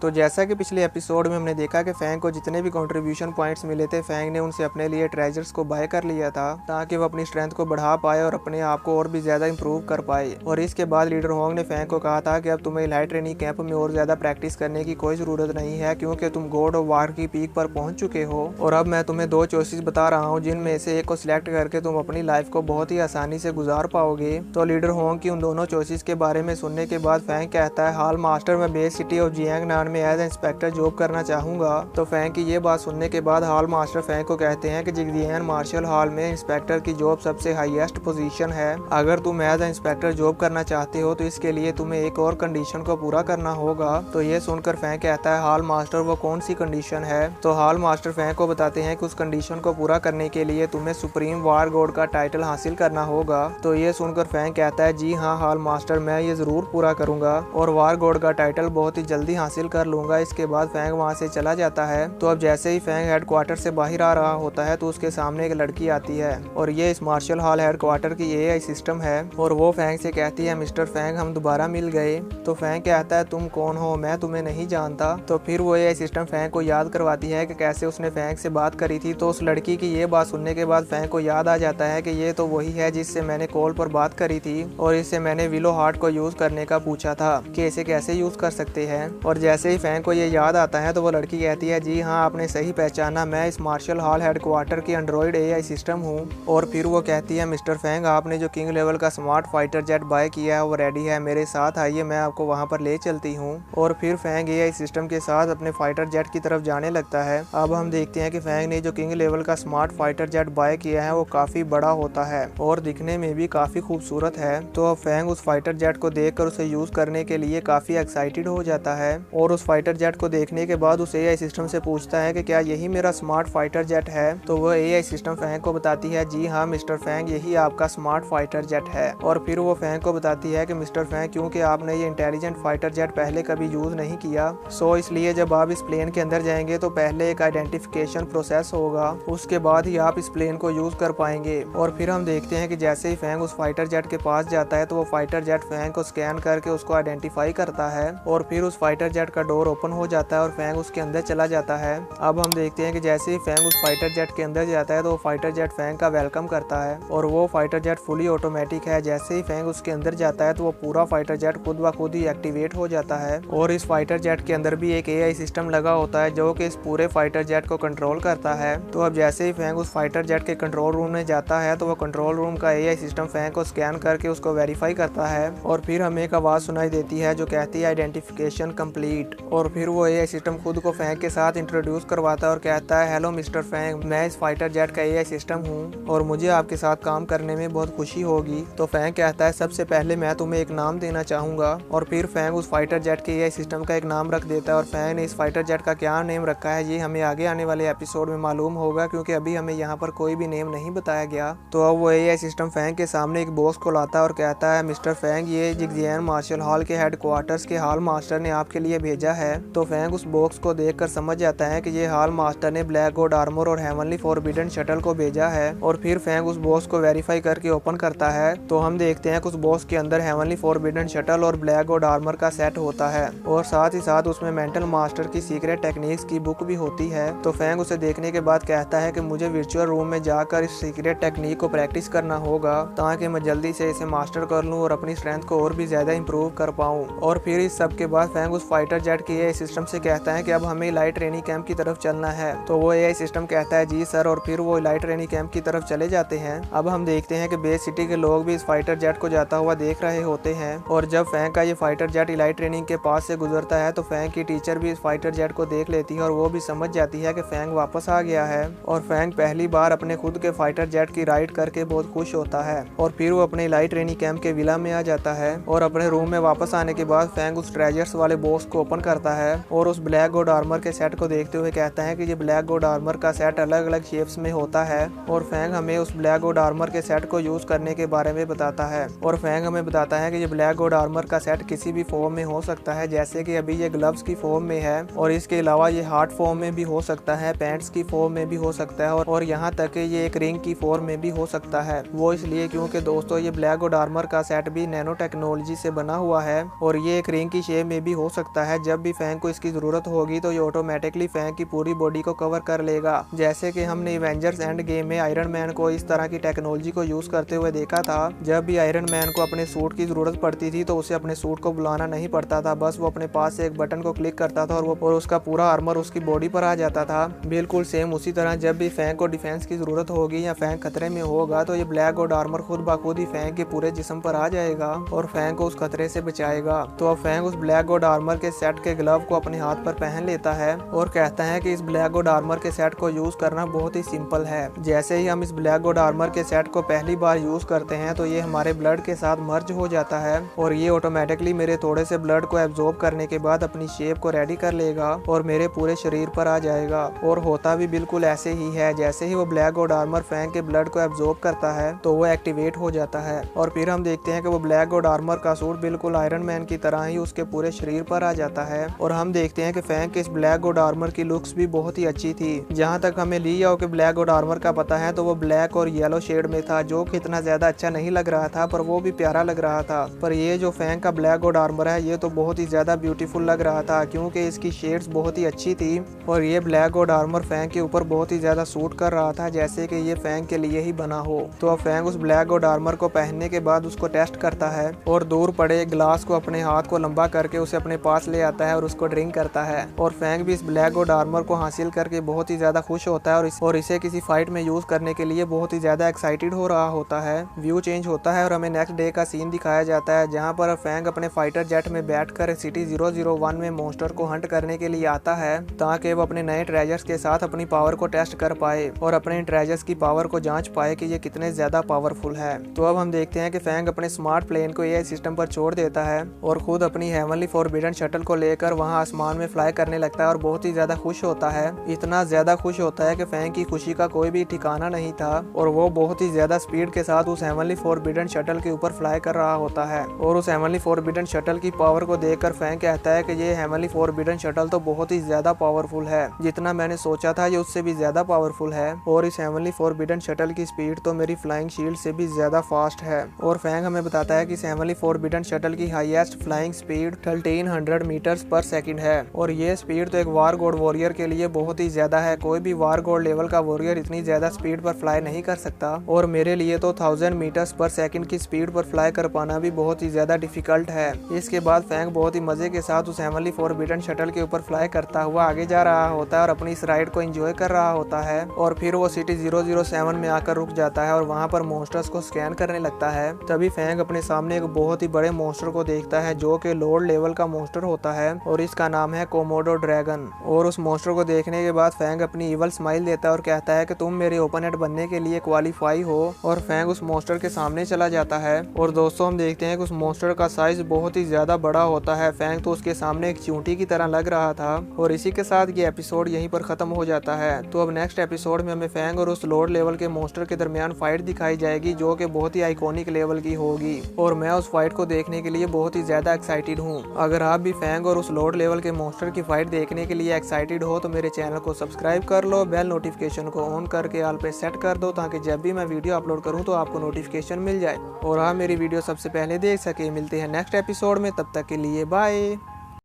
तो जैसा कि पिछले एपिसोड में हमने देखा कि फैंग को जितने भी कंट्रीब्यूशन पॉइंट्स मिले थे, फैंग ने उनसे अपने लिए ट्रेजर्स को बाय कर लिया था ताकि वो अपनी स्ट्रेंथ को बढ़ा पाए और अपने आप को और भी ज्यादा इंप्रूव कर पाए। और इसके बाद लीडर होंग ने फैंग को कहा था कि अब तुम्हें इलाइट ट्रेनिंग कैंप में और ज्यादा प्रैक्टिस करने की कोई जरूरत नहीं है, क्योंकि तुम गॉड ऑफ वार की पीक पर पहुंच चुके हो। और अब मैं तुम्हें दो चॉइसेस बता रहा हूँ जिनमें से एक को सिलेक्ट करके तुम अपनी लाइफ को बहुत ही आसानी से गुजार पाओगे। तो लीडर होंग की उन दोनों चॉइसेस के बारे में सुनने के बाद फैंग कहता है, हाल मास्टर, मैं बेस सिटी ऑफ जियांगनान में एज इंस्पेक्टर जॉब करना चाहूंगा। तो फैंग की ये बात सुनने के बाद हाल मास्टर फैंग को कहते हैं कि जियांग मार्शल हॉल में इंस्पेक्टर की जॉब सबसे हाईएस्ट पोजीशन है। अगर तुम एज इंस्पेक्टर जॉब करना चाहते हो तो इसके लिए तुम्हें एक और कंडीशन को पूरा करना होगा। तो ये सुनकर फैंग कहता है, हाल मास्टर वो कौन सी कंडीशन है? तो हाल मास्टर फैंग को बताते हैं कि उस कंडीशन को पूरा करने के लिए तुम्हें सुप्रीम वार गॉड का टाइटल हासिल करना होगा। तो ये सुनकर फैंग कहता है, जी हाँ हाल मास्टर, मैं ये जरूर पूरा करूंगा और वार गॉड का टाइटल बहुत ही जल्दी हासिल कर लूंगा। इसके बाद फैंग वहाँ से चला जाता है। तो अब जैसे ही फैंग हेडक्वार्टर से बाहर आ रहा होता है तो उसके सामने एक लड़की आती है और ये इस मार्शल हॉल हेडक्वार्टर की एआई सिस्टम है और वो फैंग से कहती है, मिस्टर फैंग हम दोबारा मिल गए। तो फैंग कहता है, तुम कौन हो? मैं तुम्हें नहीं जानता। तो फिर वो एआई सिस्टम फैंग को याद करवाती है कि कैसे उसने फैंग से बात करी थी। तो उस लड़की की ये बात सुनने के बाद फैंग को याद आ जाता है कि ये तो वही है जिससे मैंने कॉल पर बात करी थी और इससे मैंने विलो हार्ट को यूज करने का पूछा था कि इसे कैसे यूज कर सकते हैं। और जैसे ही फैंग को ये याद आता है तो वो लड़की कहती है, जी हाँ आपने सही पहचाना, मैं इस मार्शल हॉल हेडक्वार्टर की एंड्रॉइड एआई सिस्टम हूँ। और फिर वो कहती है, मिस्टर फैंग आपने जो किंग लेवल का स्मार्ट फाइटर जेट बाय किया है वो रेडी है, मेरे साथ आइए, मैं आपको वहाँ पर ले चलती हूँ। और फिर फैंग एआई सिस्टम के साथ अपने फाइटर जेट की तरफ जाने लगता है। अब हम देखते हैं कि फैंग ने जो किंग लेवल का स्मार्ट फाइटर जेट बाय किया है वो काफी बड़ा होता है और दिखने में भी काफी खूबसूरत है। तो अब फैंग उस फाइटर जेट को देखकर उसे यूज करने के लिए काफी एक्साइटेड हो जाता है और उस फाइटर जेट को देखने के बाद उस एआई सिस्टम से पूछता है कि क्या यही मेरा स्मार्ट फाइटर जेट है? तो वह एआई सिस्टम फैंग को बताती है, जी हाँ मिस्टर फैंग यही आपका स्मार्ट फाइटर जेट है। और फिर वो फैंग को बताती है कि मिस्टर फैंग क्योंकि आपने ये इंटेलिजेंट फाइटर जेट पहले कभी यूज नहीं किया, सो इसलिए जब आप इस प्लेन के अंदर जाएंगे तो पहले एक आइडेंटिफिकेशन प्रोसेस होगा, उसके बाद ही आप इस प्लेन को यूज कर पाएंगे। और फिर हम देखते हैं कि जैसे ही फैंग उस फाइटर जेट के पास जाता है तो वो फाइटर जेट फैंग को स्कैन करके उसको आइडेंटिफाई करता है और फिर उस फाइटर जेट का डोर ओपन हो जाता है और फैंग उसके अंदर चला जाता है। अब हम देखते हैं कि जैसे ही फैंग उस फाइटर जेट के अंदर जाता है तो वो फाइटर जेट फैंग का वेलकम करता है और वो फाइटर जेट फुली ऑटोमेटिक है। जैसे ही फैंग उसके अंदर जाता है तो वो पूरा फाइटर जेट खुद ब खुद ही एक्टिवेट हो जाता है और इस फाइटर जेट के अंदर भी एक एआई सिस्टम लगा होता है जो कि इस पूरे फाइटर जेट को कंट्रोल करता है। तो अब जैसे ही फैंग उस फाइटर जेट के कंट्रोल रूम में जाता है तो वो कंट्रोल रूम का एआई सिस्टम फैंग को स्कैन करके उसको वेरीफाई करता है और फिर हमें एक आवाज सुनाई देती है जो कहती है आइडेंटिफिकेशन कंप्लीट। और फिर वो एआई सिस्टम खुद को फैंग के साथ इंट्रोड्यूस करवाता है और कहता है, हेलो मिस्टर फैंग, मैं इस फाइटर जेट का एआई सिस्टम हूँ और मुझे आपके साथ काम करने में बहुत खुशी होगी। तो फैंग कहता है, सबसे पहले मैं तुम्हें एक नाम देना चाहूंगा। और फिर फैंग उस फाइटर जेट के एआई सिस्टम का एक नाम रख देता है और फैंग ने इस फाइटर जेट का क्या नेम रखा है ये हमें आगे आने वाले एपिसोड में मालूम होगा, क्योंकि अभी हमें यहाँ पर कोई भी नेम नहीं बताया गया। तो अब वो एआई सिस्टम फैंग के सामने एक बॉक्स को लाता है और कहता है, मिस्टर फैंग ये जियांग मार्शल हॉल के हेडक्वार्टर्स के हॉल मास्टर ने आपके लिए भेजा है। तो फैंग उस बॉक्स को देखकर समझ जाता है कि ये हॉल मास्टर ने ब्लैक गॉड आर्मर और हेवनली फॉरबिडन शटल को भेजा है। और फिर फैंग उस बॉक्स को वेरीफाई करके ओपन करता है तो हम देखते हैं कि उस बॉक्स के अंदर हेवनली फॉरबिडन शटल और ब्लैक गॉड आर्मर का सेट होता है और साथ ही साथ उसमें मेंटल मास्टर की सीक्रेट टेक्निक्स की बुक भी होती है। तो फैंग उसे देखने के बाद कहता है कि मुझे वर्चुअल रूम में जाकर इस सीक्रेट टेक्निक को प्रैक्टिस करना होगा ताकि मैं जल्दी से इसे मास्टर कर लूं और अपनी स्ट्रेंथ को और भी ज्यादा इंप्रूव कर पाऊं। और फिर इस सब के बाद फैंग उस फाइटर जेट के एआई सिस्टम से कहता है कि अब हमें इलाइट ट्रेनिंग कैंप की तरफ चलना है। तो वो एआई सिस्टम कहता है, जी सर। और फिर वो इलाइट ट्रेनिंग कैंप की तरफ चले जाते हैं। अब हम देखते हैं कि बेस सिटी के लोग भी इस फाइटर जेट को जाता हुआ देख रहे होते हैं और जब फैंग का ये फाइटर जेट इलाइट ट्रेनिंग के पास से गुजरता है तो फैंग की टीचर भी इस फाइटर जेट को देख लेती है और वो भी समझ जाती है कि फैंग वापस आ गया है। और फैंग पहली बार अपने खुद के फाइटर जेट की राइड करके बहुत खुश होता है और फिर वो अपने इलाइट ट्रेनिंग कैंप के विला में आ जाता है। और अपने रूम में वापस आने के बाद फैंग उस ट्रेजर्स वाले बॉक्स को ओपन करता है और उस ब्लैक गॉड आर्मर के सेट को देखते हुए कहता है कि ये ब्लैक गॉड आर्मर का सेट अलग अलग शेप्स में होता है। और फैंग हमें उस ब्लैक गॉड आर्मर के सेट को यूज करने के बारे में बताता है और फैंग हमें बताता है कि ये ब्लैक गॉड आर्मर का सेट किसी भी फॉर्म में हो सकता है, जैसे कि अभी ये ग्लव्स की फॉर्म में है और इसके अलावा ये हार्ट फॉर्म में भी हो सकता है, पैंट्स की फॉर्म में भी हो सकता है और यहाँ तक कि ये एक रिंग की फॉर्म में भी हो सकता है। वो इसलिए क्योंकि दोस्तों ये ब्लैक गॉड आर्मर का सेट भी नैनो टेक्नोलॉजी से बना हुआ है और ये एक रिंग की शेप में भी हो सकता है जब भी फैंग को इसकी जरूरत होगी तो ये ऑटोमेटिकली फैंग की पूरी बॉडी को कवर कर लेगा। जैसे कि हमने एवेंजर्स एंड गेम में आयरन मैन को इस तरह की टेक्नोलॉजी को यूज करते हुए देखा था। जब भी आयरन मैन को अपने सूट की जरूरत पड़ती थी तो उसे अपने सूट को बुलाना नहीं पड़ता था, बस वो अपने पास से एक बटन को क्लिक करता था और उसका पूरा आर्मर उसकी बॉडी पर आ जाता था। बिल्कुल सेम उसी तरह जब भी फैंग को डिफेंस की जरूरत होगी या फैंग खतरे में होगा तो ये ब्लैक गॉड आर्मर खुद ब खुद ही फैंग के पूरे जिस्म पर आ जाएगा और फैंग को उस खतरे से बचाएगा। तो अब फैंग उस ब्लैक गॉड आर्मर के सेट के ग्लव को अपने हाथ पर पहन लेता है और कहता है कि इस ब्लैक गॉड आर्मर के सेट को यूज करना बहुत ही सिंपल है। जैसे ही हम इस ब्लैक गॉड आर्मर के सेट को पहली बार यूज करते हैं तो ये हमारे ब्लड के साथ मर्ज हो जाता है और ये ऑटोमेटिकली मेरे थोड़े से ब्लड को एब्जॉर्ब करने के बाद अपनी शेप को रेडी कर लेगा और मेरे पूरे शरीर पर आ जाएगा। और होता भी बिल्कुल ऐसे ही है। जैसे ही वो ब्लैक गॉड आर्मर फैंग के ब्लड को एब्जॉर्ब करता है तो वो एक्टिवेट हो जाता है और फिर हम देखते हैं कि वो ब्लैक गॉड आर्मर का सूट बिल्कुल आयरन मैन की तरह ही उसके पूरे शरीर पर आ जाता है। और हम देखते हैं कि फैंग के इस ब्लैक गॉड आर्मर की लुक्स भी बहुत ही अच्छी थी। जहाँ तक हमें ली याओ के ब्लैक गॉड आर्मर का पता है तो वो ब्लैक और येलो शेड में था, जो कि इतना ज्यादा अच्छा नहीं लग रहा था पर वो भी प्यारा लग रहा था। पर ये जो फैंग का ब्लैक गॉड आर्मर है ये तो बहुत ही ज्यादा ब्यूटीफुल लग रहा था क्योंकि इसकी शेड्स बहुत ही अच्छी थी और ये ब्लैक गॉड आर्मर फैंग के ऊपर बहुत ही ज्यादा सूट कर रहा था, जैसे कि ये फैंग के लिए ही बना हो। तो अब फैंग उस ब्लैक गॉड आर्मर को पहनने के बाद उसको टेस्ट करता है और दूर पड़े ग्लास को अपने हाथ को लंबा करके उसे अपने पास ले आता है और उसको ड्रिंक करता है। और फैंग भी इस ब्लैक गॉड आर्मर को हासिल करके बहुत ही ज्यादा खुश होता है और इसे किसी फाइट में यूज करने के लिए बहुत ही ज्यादा एक्साइटेड हो रहा होता है। व्यू चेंज होता है और हमें नेक्स्ट डे का सीन दिखाया जाता है जहाँ पर फैंग अपने फाइटर जेट में बैठकर सिटी 001 में मॉन्स्टर को हंट करने के लिए आता है ताकि वो अपने नए ट्रेजर्स के साथ अपनी पावर को टेस्ट कर पाए और अपने ट्रेजर्स की पावर को जांच पाए कि ये कितने ज्यादा पावरफुल है। तो अब हम देखते हैं कि फैंग अपने स्मार्ट प्लेन को एआई सिस्टम पर छोड़ देता है और खुद अपनी हेवनली फॉरबिडन शटल को लेकर वहां आसमान में फ्लाई करने लगता है और बहुत ही ज्यादा खुश होता है। इतना ज्यादा खुश होता है कि फैंग की खुशी का कोई भी ठिकाना नहीं था और वो बहुत ही ज्यादा स्पीड के साथ उस हेवनली फॉरबिडन शटल के ऊपर फ्लाई कर रहा होता है। और उस हेवनली फॉरबिडन शटल की पावर को देखकर फैंग कहता है कि ये हेवनली फॉरबिडन शटल तो बहुत ही ज्यादा पावरफुल है, जितना मैंने सोचा था ये उससे भी ज्यादा पावरफुल है और इस हेवनली फॉरबिडन शटल की स्पीड तो मेरी फ्लाइंग शील्ड से भी ज्यादा फास्ट है। और फैंग हमें बताता है कि इस हेवनली फॉरबिडन शटल की हाईएस्ट फ्लाइंग स्पीड 1300 मीटर्स पर सेकंड है और ये स्पीड तो एक वार गॉड वॉरियर के लिए बहुत ही ज्यादा है। कोई भी वार गॉड लेवल का वॉरियर इतनी ज्यादा स्पीड पर फ्लाई नहीं कर सकता और मेरे लिए तो 1000 मीटर्स पर सेकंड की स्पीड पर फ्लाई कर पाना भी बहुत ही ज्यादा डिफिकल्ट है। इसके बाद फैंग बहुत ही मजे के साथ उस हेवनली फॉरबिडन शटल के ऊपर फ्लाई करता हुआ आगे जा रहा होता है और अपनी इस राइड को एंजॉय कर रहा होता है। और फिर वो सिटी 007 में आकर रुक जाता है और वहाँ पर मॉन्स्टर्स को स्कैन करने लगता है। तभी फैंग अपने सामने एक बहुत ही बड़े मॉन्स्टर को देखता है जो कि लॉर्ड लेवल का मॉन्स्टर होता है और इसका नाम है कोमोडो ड्रैगन। और उस मॉन्स्टर को देखने के बाद फैंग अपनी इवल स्माइल देता है और कहता है कि तुम मेरे ओपोनेंट बनने के लिए क्वालिफाई हो और फैंग उस मॉन्स्टर के सामने चला जाता है। और दोस्तों हम देखते हैं कि उस मॉन्स्टर का साइज बहुत ही ज्यादा बड़ा होता है। फैंग तो उसके सामने एक चूंटी की तरह लग रहा था। और इसी के साथ ये एपिसोड यहीं पर खत्म हो जाता है। तो अब नेक्स्ट एपिसोड में हमें फैंग और उस लॉर्ड लेवल के मॉन्स्टर के दरमियान फाइट दिखाई जाएगी जो कि बहुत ही आइकॉनिक लेवल की होगी और मैं उस फाइट को देखने के लिए बहुत ही ज्यादा एक्साइटेड हूँ। अगर आप भी फैंग और उस लॉर्ड लेवल के मॉन्स्टर की फाइट देखने के लिए एक्साइटेड हो तो मेरे चैनल को सब्सक्राइब कर लो, बेल नोटिफिकेशन को ऑन करके ऑल पे सेट कर दो ताकि जब भी मैं वीडियो अपलोड करूँ तो आपको नोटिफिकेशन मिल जाए और आप मेरी वीडियो सबसे पहले देख सके। मिलते हैं नेक्स्ट एपिसोड में, तब तक के लिए बाय।